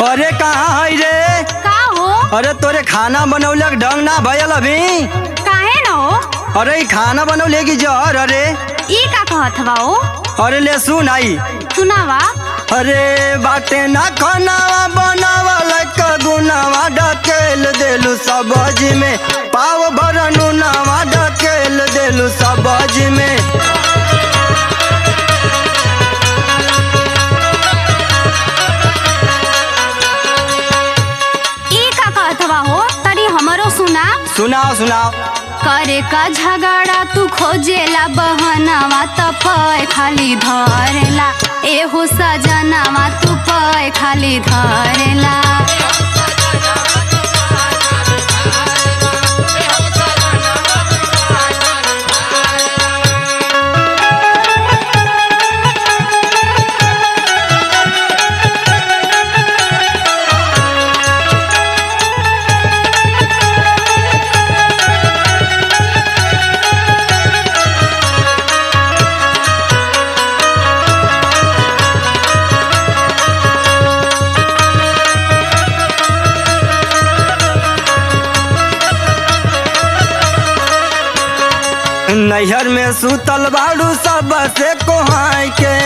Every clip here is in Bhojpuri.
अरे कहाँ है रे? का हो? अरे तोरे खाना बनौलक ढंग ना भयल अभी। काहे न हो? अरे ई खाना बनौले की जहर अरे। ई का कहत बा हो? अरे ले सुन आई। सुनावा। अरे बाटे ना खानावा बनावल गुनावा ढकेल देलू सब्जी में, पाव भरनू नावा ढकेल देलू सब्जी में। ई का कहत बा हो? तनी हमरो सुना। सुनाओ सुनाओ। करे का झगड़ा तू खोजेला बहनावा त पय खाली धरेला, एहो सजनावा तू पय खाली धरेला। नैहर में सुतल बाड़ू सब से कोहाई के,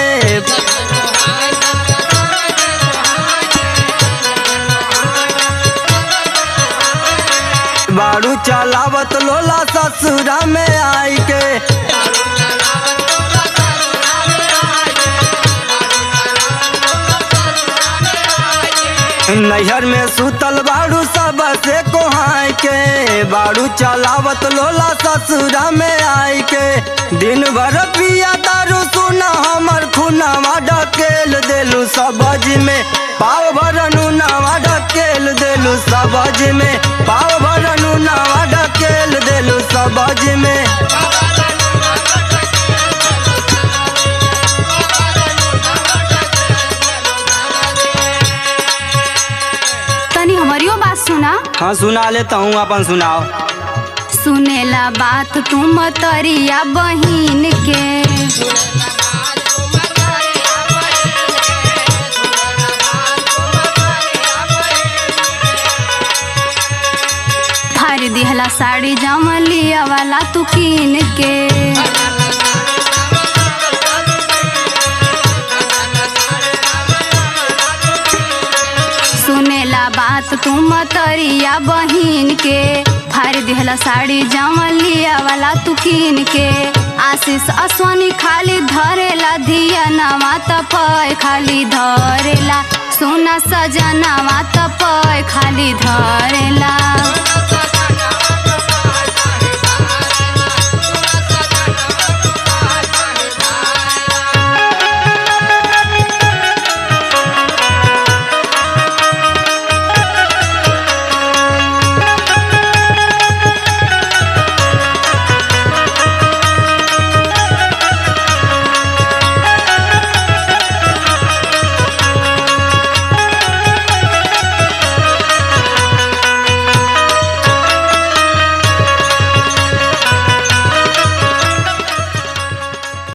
बाड़ू चलावत लोला ससुरा में आई के। नैहर में सुतल बाड़ू सब से कोहाई के, बाड़ू चलावत लोला ससुरा में आई के। दिन भर पिया दारू सुना हमर खुनावा ढकेल देलू सब्जी में, पाव भरनू नावा ढकेल देलू सब्जी में, पाव भरनू नावा ढकेल देलू सब्जी में। तनी हमारियो बात सुना। हाँ सुना लेता हूँ, अपन सुनाओ। सुनेला बात तुम तरिया बहिन के, फाड़ दिहला साड़ी जमलिया वाला तू कीन के। सुनेला बात तुम तरिया बहिन के, फाड़ दिहला साड़ी जमलिया वाला तू कीन के। आशीष अश्वनी खाली धरेला धिया नवा त पय खाली धरेला, सोना सजनावा त पय खाली धरेला।